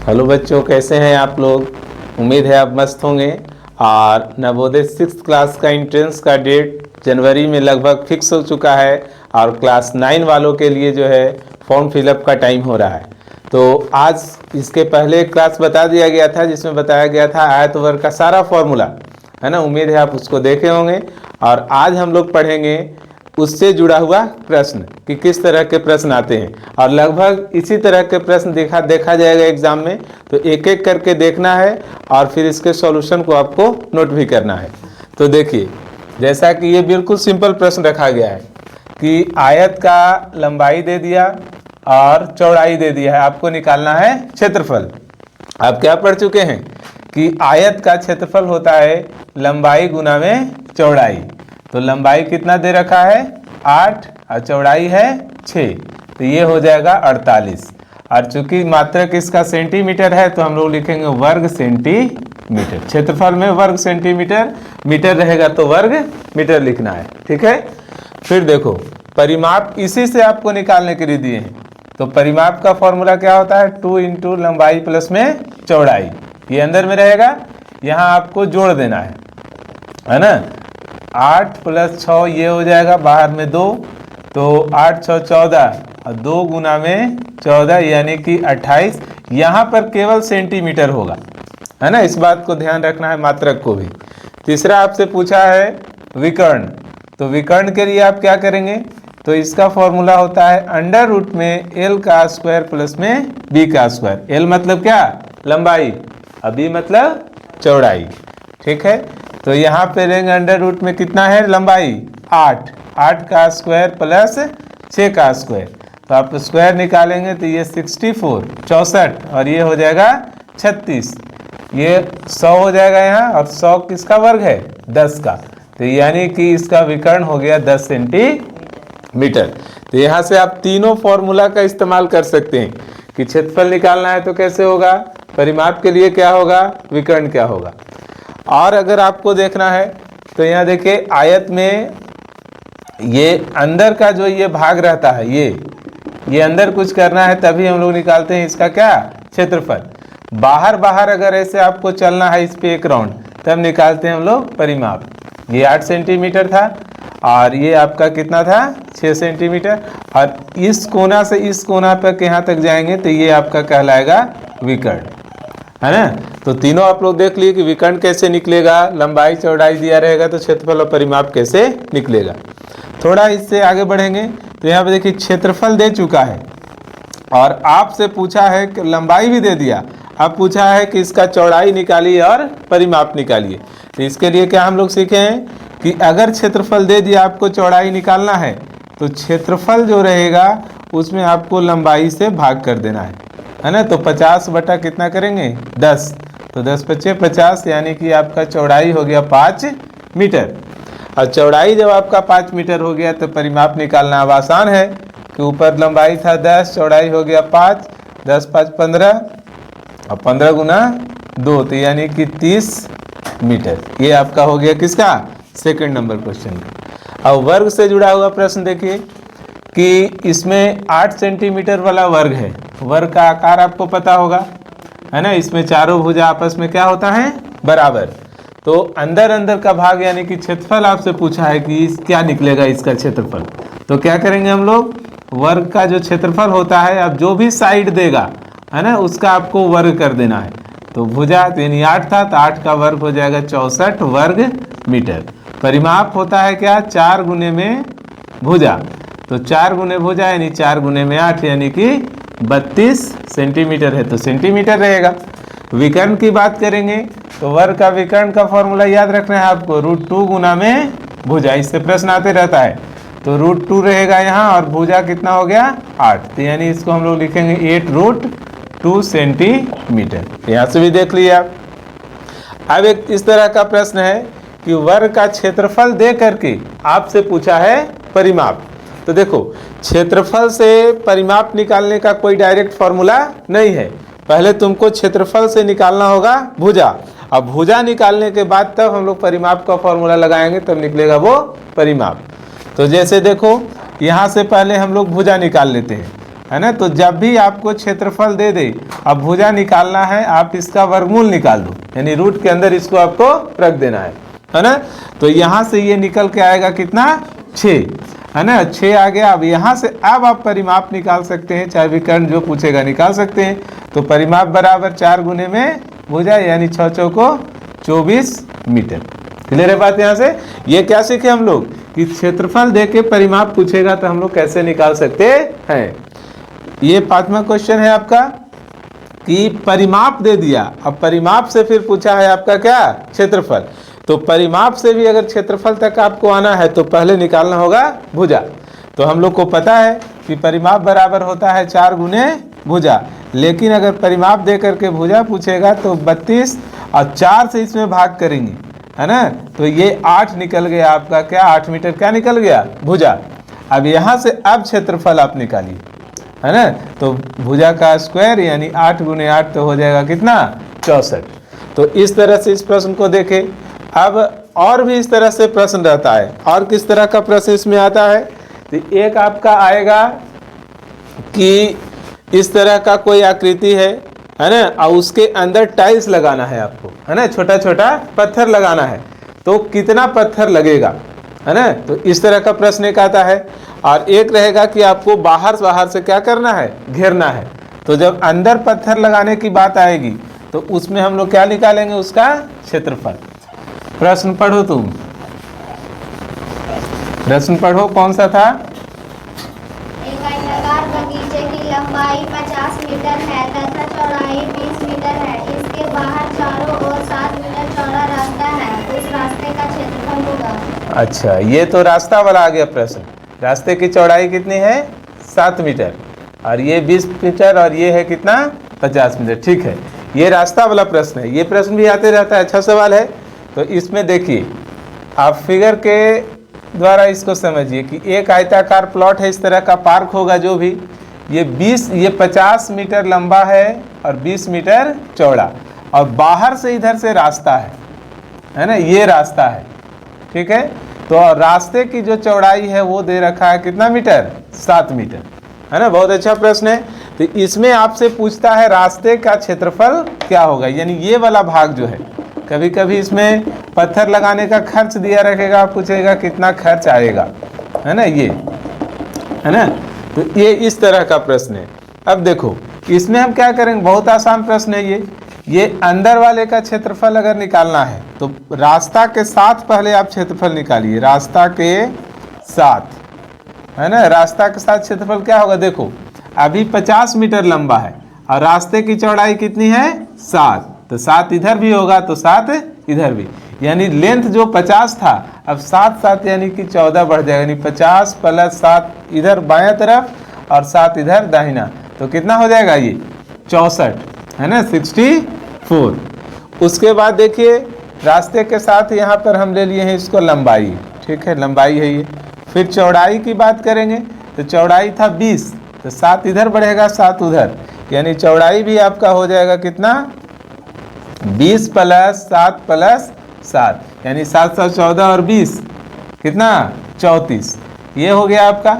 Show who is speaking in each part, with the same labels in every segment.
Speaker 1: Hello बच्चों, कैसे हैं आप लोग। उम्मीद है आप मस्त होंगे। और नवोदय 6th क्लास का एंट्रेंस का डेट जनवरी में लगभग फिक्स हो चुका है और क्लास 9 वालों के लिए जो है फॉर्म फिलअप का टाइम हो रहा है। तो आज इसके पहले क्लास बता दिया गया था जिसमें बताया गया था आयत वर्ग का सारा फॉर्मूला, है ना। उम्मीद है आप उसको देखे होंगे। और आज हम लोग पढ़ेंगे उससे जुड़ा हुआ प्रश्न कि किस तरह के प्रश्न आते हैं, और लगभग इसी तरह के प्रश्न देखा जाएगा एग्जाम में। तो एक एक करके देखना है और फिर इसके सॉल्यूशन को आपको नोट भी करना है। तो देखिए, जैसा कि ये बिल्कुल सिंपल प्रश्न रखा गया है कि आयत का लंबाई दे दिया और चौड़ाई दे दिया है, आपको निकालना है क्षेत्रफल। आप क्या पढ़ चुके हैं कि आयत का क्षेत्रफल होता है लंबाई गुना में चौड़ाई। तो लंबाई कितना दे रखा है 8 और चौड़ाई है 6, तो ये हो जाएगा 48। और चूंकि मात्रक इसका सेंटीमीटर है तो हम लोग लिखेंगे वर्ग सेंटीमीटर। क्षेत्रफल में वर्ग सेंटीमीटर, मीटर रहेगा तो वर्ग मीटर लिखना है, ठीक है। फिर देखो, परिमाप इसी से आपको निकालने के लिए दिए हैं। तो परिमाप का फॉर्मूला क्या होता है 2 इंटू लंबाई प्लस में चौड़ाई। ये अंदर में रहेगा, यहाँ आपको जोड़ देना है ना। 8 + 6 ये हो जाएगा, बाहर में 2, तो 8 × 6 = 14 और 2 गुना में 14 यानी कि 28। यहाँ पर केवल सेंटीमीटर होगा, है ना। इस बात को ध्यान रखना है, मात्रक को भी। तीसरा आपसे पूछा है विकर्ण। तो विकर्ण के लिए आप क्या करेंगे, तो इसका फॉर्मूला होता है √ में L² प्लस में B²। L मतलब क्या, लंबाई, और B मतलब चौड़ाई, ठीक है। तो यहाँ पे रहेंगे √ में कितना है लंबाई 8 का स्क्वायर प्लस 6 का स्क्वायर। तो आप स्क्वायर निकालेंगे तो ये 64 और ये हो जाएगा 36। ये 100 हो जाएगा यहाँ, और 100 किसका वर्ग है 10 का। तो यानी कि इसका विकर्ण हो गया 10 सेंटीमीटर। तो यहाँ से आप तीनों फॉर्मूला का इस्तेमाल कर सकते हैं कि क्षेत्रफल निकालना है तो कैसे होगा, परिमाप के लिए क्या होगा, विकर्ण क्या होगा। और अगर आपको देखना है तो यहाँ देखिए, आयत में ये अंदर का जो ये भाग रहता है, ये अंदर कुछ करना है तभी हम लोग निकालते हैं इसका क्या, क्षेत्रफल। बाहर अगर ऐसे आपको चलना है इस पे एक राउंड, तब निकालते हैं हम लोग परिमाप। ये 8 सेंटीमीटर था और ये आपका कितना था 6 सेंटीमीटर, और इस कोना से इस कोना तक यहाँ तक जाएंगे तो ये आपका कहलाएगा विकर्ण, है ना। तो तीनों आप लोग देख लिए कि विकर्ण कैसे निकलेगा, लंबाई चौड़ाई दिया रहेगा तो क्षेत्रफल और परिमाप कैसे निकलेगा। थोड़ा इससे आगे बढ़ेंगे तो यहाँ पे देखिए क्षेत्रफल दे चुका है और आपसे पूछा है कि लंबाई भी दे दिया, अब पूछा है कि इसका चौड़ाई निकालिए और परिमाप निकालिए। तो इसके लिए क्या हम लोग सीखे हैं कि अगर क्षेत्रफल दे दिया, आपको चौड़ाई निकालना है, तो क्षेत्रफल जो रहेगा उसमें आपको लंबाई से भाग कर देना है ना। तो 50 बटा कितना करेंगे 10, तो 10 × 5 = 50, यानी कि आपका चौड़ाई हो गया 5 मीटर। और चौड़ाई जब आपका 5 मीटर हो गया तो परिमाप निकालना अब आसान है कि ऊपर लंबाई था 10, चौड़ाई हो गया 5, 10 × 5 = 15 और 15 गुना 2, तो यानी कि 30 मीटर। ये आपका हो गया किसका, सेकंड नंबर क्वेश्चन का। अब वर्ग से जुड़ा हुआ प्रश्न देखिए कि इसमें 8 सेंटीमीटर वाला वर्ग है। वर्ग का आकार आपको पता होगा, है ना। इसमें चारों भुजा आपस में क्या होता है, बराबर। तो अंदर का भाग यानी कि क्षेत्रफल आपसे पूछा है कि क्या निकलेगा इसका क्षेत्रफल। तो क्या करेंगे हम लोग, वर्ग का जो क्षेत्रफल होता है, अब जो भी साइड देगा, है ना, उसका आपको वर्ग कर देना है। तो भुजा यानी 8 था तो 8 का वर्ग हो जाएगा 64 वर्ग मीटर। परिमाप होता है क्या, 4 गुने में भुजा, तो 4 गुने भुजा यानी 4 गुने में 8 यानी कि 32 सेंटीमीटर है, तो सेंटीमीटर रहेगा। विकर्ण की बात करेंगे तो वर्ग का विकर्ण का फॉर्मूला याद रखना है आपको, √2 गुना में भुजा। इससे प्रश्न आते रहता है, तो √2 रहेगा यहाँ और भुजा कितना हो गया 8, तो यानी इसको हम लोग लिखेंगे 8√2 सेंटीमीटर। यहाँ से भी देख लिया। अब एक इस तरह का प्रश्न है कि वर्ग का क्षेत्रफल दे करके आपसे पूछा है परिमाप। तो देखो, क्षेत्रफल से परिमाप निकालने का कोई डायरेक्ट फॉर्मूला नहीं है, पहले तुमको क्षेत्रफल से निकालना होगा भुजा। अब भुजा निकालने के बाद तब हम लोग परिमाप का फॉर्मूला लगाएंगे, तब निकलेगा वो परिमाप। तो जैसे देखो, यहाँ से पहले हम लोग भुजा निकाल लेते हैं। है ना। तो जब भी आपको क्षेत्रफल दे दे, अब भुजा निकालना है, आप इसका वर्गमूल निकाल दो, यानी रूट के अंदर इसको आपको रख देना है ना। तो यहाँ से ये निकल के आएगा कितना, 6, है ना। 6 आ गया। अब यहाँ से अब आप परिमाप निकाल सकते हैं, चाहे विकर्ण जो पूछेगा निकाल सकते हैं। तो परिमाप बराबर 4 गुने में भुजा, यानी 6 चौको 24 मीटर। क्लियर है बात यहाँ से। ये क्या सीखे हम लोग कि क्षेत्रफल दे के परिमाप पूछेगा तो हम लोग कैसे निकाल सकते हैं। ये 5वां क्वेश्चन है आपका कि परिमाप दे दिया, अब परिमाप से फिर पूछा है आपका क्या, क्षेत्रफल। तो परिमाप से भी अगर क्षेत्रफल तक आपको आना है तो पहले निकालना होगा भुजा। तो हम लोग को पता है कि परिमाप बराबर होता है 4 गुने भुजा, लेकिन अगर परिमाप दे करके भुजा पूछेगा तो 32 और 4 से इसमें भाग करेंगे, है ना। तो ये 8 निकल गया आपका क्या, 8 मीटर क्या निकल गया, भुजा। अब यहाँ से अब क्षेत्रफल आप निकालिए, है ना। तो भुजा का स्क्वायर यानी 8 गुने 8 तो हो जाएगा कितना, 64। तो इस तरह से इस प्रश्न को देखें। अब और भी इस तरह से प्रश्न रहता है, और किस तरह का प्रश्न इसमें आता है। तो एक आपका आएगा कि इस तरह का कोई आकृति है ना, और उसके अंदर टाइल्स लगाना है आपको, है ना, छोटा छोटा पत्थर लगाना है, तो कितना पत्थर लगेगा, है ना। तो इस तरह का प्रश्न एक आता है। और एक रहेगा कि आपको बाहर से क्या करना है, घेरना है। तो जब अंदर पत्थर लगाने की बात आएगी तो उसमें हम लोग क्या निकालेंगे, उसका क्षेत्रफल। प्रश्न पढ़ो तुम, प्रश्न पढ़ो कौन सा था।
Speaker 2: एक आयताकार बगीचे की लंबाई 50 मीटर है तथा चौड़ाई 20 मीटर है। इसके बाहर चारों ओर 7 मीटर चौड़ा रास्ता है। उस रास्ते का क्षेत्रफल होगा।
Speaker 1: अच्छा, ये तो रास्ता वाला आ गया प्रश्न। रास्ते की चौड़ाई कितनी है, 7 मीटर, और ये 20 मीटर, और ये है कितना, 50 मीटर। ठीक है, ये रास्ता वाला प्रश्न है। ये प्रश्न भी आते रहता है, अच्छा सवाल है। तो इसमें देखिए, आप फिगर के द्वारा इसको समझिए कि एक आयताकार प्लॉट है, इस तरह का पार्क होगा जो भी, ये 50 मीटर लंबा है और 20 मीटर चौड़ा, और बाहर से इधर से रास्ता है ना, ये रास्ता है। ठीक है, तो रास्ते की जो चौड़ाई है वो दे रखा है कितना मीटर, 7 मीटर, है ना। बहुत अच्छा प्रश्न है। तो इसमें आपसे पूछता है रास्ते का क्षेत्रफल क्या होगा, यानी ये वाला भाग जो है। कभी कभी इसमें पत्थर लगाने का खर्च दिया रखेगा, पूछेगा कितना खर्च आएगा, है ना, ये, है ना। तो ये इस तरह का प्रश्न है। अब देखो इसमें हम क्या करेंगे, बहुत आसान प्रश्न है ये अंदर वाले का क्षेत्रफल अगर निकालना है तो रास्ता के साथ पहले आप क्षेत्रफल निकालिए, रास्ता के साथ, है ना। रास्ता के साथ क्षेत्रफल क्या होगा, देखो अभी 50 मीटर लंबा है और रास्ते की चौड़ाई कितनी है, 7, तो 7 इधर भी होगा तो 7 इधर भी, यानी लेंथ जो 50 था अब 7 यानी कि 14 बढ़ जाएगा, यानी 50 + 7 इधर बायां तरफ और 7 इधर दाहिना, तो कितना हो जाएगा ये 64, है ना, 64। उसके बाद देखिए रास्ते के साथ यहाँ पर हम ले लिए हैं इसको लंबाई, ठीक है, लंबाई है ये। फिर चौड़ाई की बात करेंगे तो चौड़ाई था 20, तो 7 इधर बढ़ेगा 7 उधर, यानी चौड़ाई भी आपका हो जाएगा कितना, 20 + 7 + 7, यानी 7 7 14 और 20 कितना, 34। ये हो गया आपका।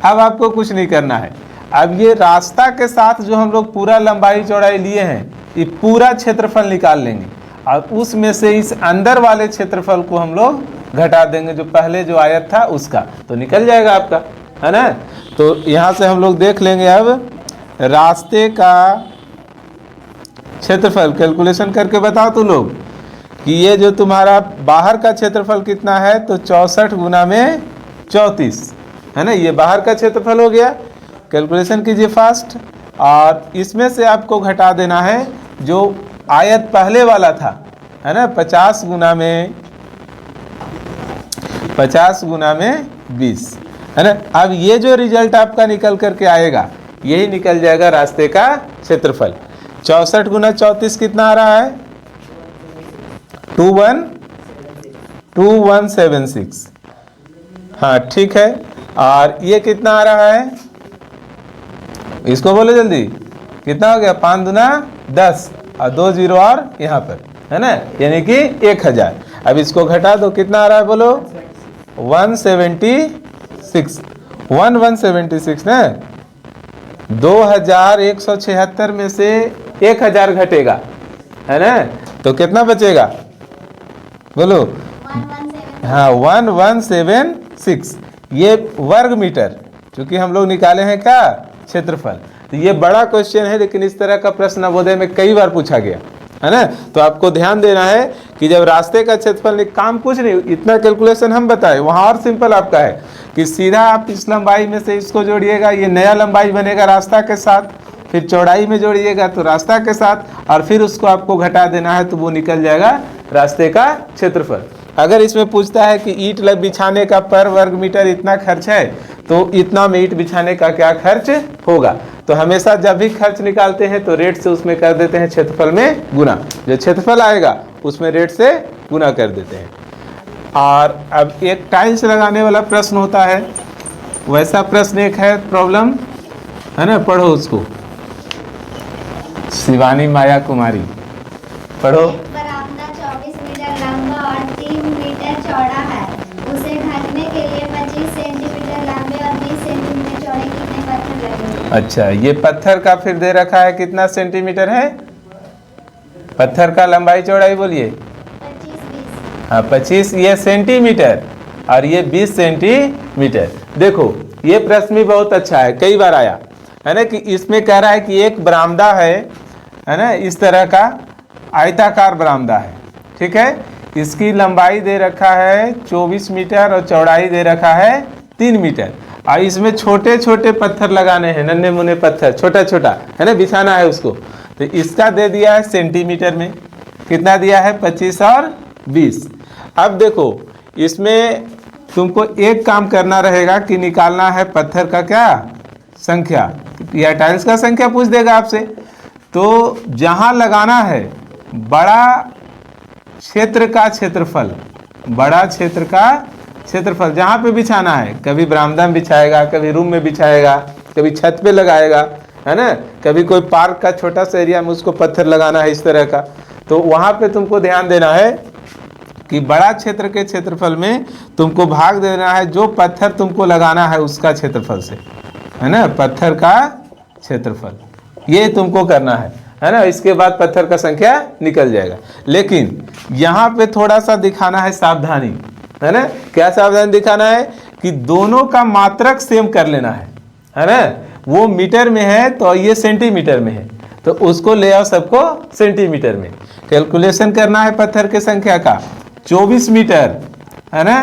Speaker 1: अब आपको कुछ नहीं करना है, अब ये रास्ता के साथ जो हम लोग पूरा लंबाई चौड़ाई लिए हैं ये पूरा क्षेत्रफल निकाल लेंगे, और उसमें से इस अंदर वाले क्षेत्रफल को हम लोग घटा देंगे, जो पहले जो आयत था उसका, तो निकल जाएगा आपका, है ना। तो यहाँ से हम लोग देख लेंगे अब रास्ते का क्षेत्रफल, कैलकुलेशन करके बताओ तो लोग कि ये जो तुम्हारा बाहर का क्षेत्रफल कितना है, तो 64 गुना में 34, है ना, ये बाहर का क्षेत्रफल हो गया। कैलकुलेशन कीजिए फास्ट, और इसमें से आपको घटा देना है जो आयत पहले वाला था, है ना, 50 गुना में 20, है ना। अब ये जो रिजल्ट आपका निकल करके आएगा यही निकल जाएगा रास्ते का क्षेत्रफल। 64 गुना 34 कितना आ रहा है, 2176, हाँ ठीक है। और ये कितना आ रहा है, इसको बोलो जल्दी, कितना हो गया, 5 दूना 10 और 2 0 और यहाँ पर, है ना, यानी कि 1000। अब इसको घटा दो, कितना आ रहा है बोलो, 176 ना, 2176 में से 1000 घटेगा, है ना, तो कितना बचेगा बोलो?
Speaker 2: 117।
Speaker 1: हाँ 1176, ये वर्ग मीटर, क्योंकि हम लोग निकाले हैं क्या, क्षेत्रफल। तो ये बड़ा क्वेश्चन है, लेकिन इस तरह का प्रश्न नवोदय में कई बार पूछा गया, है ना। तो आपको ध्यान देना है कि जब रास्ते का क्षेत्रफल, काम कुछ नहीं, इतना कैलकुलेशन हम बताए, वहाँ और सिंपल आपका है कि सीधा आप इस लंबाई में से इसको जोड़िएगा, ये नया लंबाई बनेगा रास्ता के साथ, फिर चौड़ाई में जोड़िएगा तो रास्ता के साथ, और फिर उसको आपको घटा देना है तो वो निकल जाएगा रास्ते का क्षेत्रफल। अगर इसमें पूछता है कि ईंट बिछाने का पर वर्ग मीटर इतना खर्च है, तो इतना में ईंट बिछाने का क्या खर्च होगा, तो हमेशा जब भी खर्च निकालते हैं तो रेट से उसमें कर देते हैं क्षेत्रफल में गुना, जो क्षेत्रफल आएगा उसमें रेट से गुना कर देते हैं। और अब एक टाइल्स लगाने वाला प्रश्न होता है, वैसा प्रश्न एक है, प्रॉब्लम है ना, पढ़ो उसको। शिवानी माया कुमारी पढ़ो।
Speaker 2: बरामदा 24 मीटर लंबा और 3 मीटर चौड़ा है, उसे ढकने के लिए 25 सेंटीमीटर लंबे और 20 सेंटीमीटर चौड़े कितने पत्थर लगेंगे?
Speaker 1: अच्छा, ये पत्थर का फिर दे रखा है कितना सेंटीमीटर है, पत्थर का लंबाई चौड़ाई बोलिए?
Speaker 2: 25-20।
Speaker 1: हाँ 25, ये सेंटीमीटर और ये 20 सेंटीमीटर। देखो ये प्रश्न भी बहुत अच्छा है, कई बार आया है ना, कि इसमें कह रहा है कि एक बरामदा है ना, इस तरह का आयताकार बरामदा है, ठीक है, इसकी लंबाई दे रखा है 24 मीटर और चौड़ाई दे रखा है 3 मीटर, और इसमें छोटे छोटे पत्थर लगाने हैं, नन्हे मुन्ने पत्थर, छोटा छोटा है ना, बिछाना है उसको। तो इसका दे दिया है सेंटीमीटर में, कितना दिया है 25 और 20। अब देखो इसमें तुमको एक काम करना रहेगा कि निकालना है पत्थर का क्या संख्या, या टाइल्स का संख्या पूछ देगा आपसे। तो जहाँ लगाना है बड़ा क्षेत्र का क्षेत्रफल, बड़ा क्षेत्र का क्षेत्रफल जहाँ पे बिछाना है, कभी बरामदा में बिछाएगा, कभी रूम में बिछाएगा, कभी छत पे लगाएगा, है ना, कभी कोई पार्क का छोटा सा एरिया में उसको पत्थर लगाना है इस तरह का। तो वहाँ पे तुमको ध्यान देना है कि बड़ा क्षेत्र के क्षेत्रफल में तुमको भाग देना है जो पत्थर तुमको लगाना है उसका क्षेत्रफल से, है ना, पत्थर का क्षेत्रफल, ये तुमको करना है ना। इसके बाद पत्थर का संख्या निकल जाएगा। लेकिन यहाँ पे थोड़ा सा दिखाना है सावधानी, है ना, क्या सावधानी दिखाना है कि दोनों का मात्रक सेम कर लेना है ना। वो मीटर में है तो ये सेंटीमीटर में है, तो उसको ले आओ सबको सेंटीमीटर में। कैलकुलेशन करना है पत्थर के संख्या का, 24 मीटर है ना,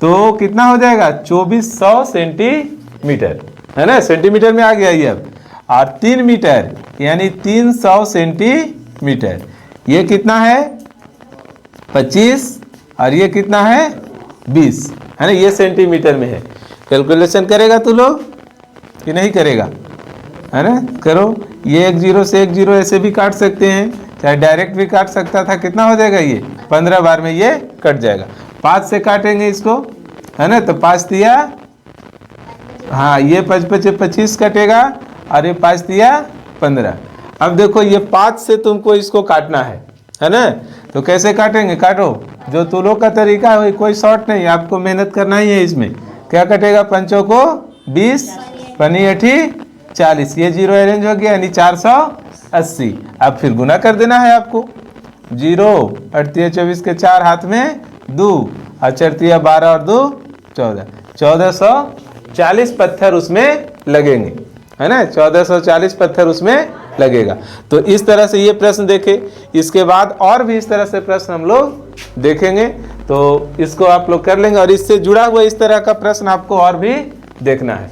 Speaker 1: तो कितना हो जाएगा 2400 सेंटीमीटर, है ना, सेंटीमीटर में आ गया ये अब। और 3 मीटर यानी 300 सेंटीमीटर, ये कितना है 25 और ये कितना है 20, है ना, ये सेंटीमीटर में है। कैलकुलेशन करेगा तू लोग कि नहीं करेगा, है ना, करो। ये 1 0 से 1 0 ऐसे भी काट सकते हैं, चाहे डायरेक्ट भी काट सकता था। कितना हो जाएगा ये 15 बार में ये कट जाएगा। 5 से काटेंगे इसको, है ना, तो 5 दिया, हाँ ये 5 5 25 कटेगा और ये 5 दिया 15। अब देखो ये 5 से तुमको इसको काटना है ना, तो कैसे काटेंगे, काटो जो तू लोग का तरीका है, कोई शॉर्ट नहीं, आपको मेहनत करना ही है इसमें। क्या कटेगा, 5 को 20, 5 8 40, ये 0 अरेंज हो गया यानी 480। अब फिर गुना कर देना है आपको, 0 8 24 के 4 हाथ में 2 और 4 12 और 2 14, 1440 पत्थर उसमें लगेंगे, है ना, 1440 पत्थर उसमें लगेगा। तो इस तरह से ये प्रश्न देखे, इसके बाद और भी इस तरह से प्रश्न हम लोग देखेंगे, तो इसको आप लोग कर लेंगे। और इससे जुड़ा हुआ इस तरह का प्रश्न आपको और भी देखना है।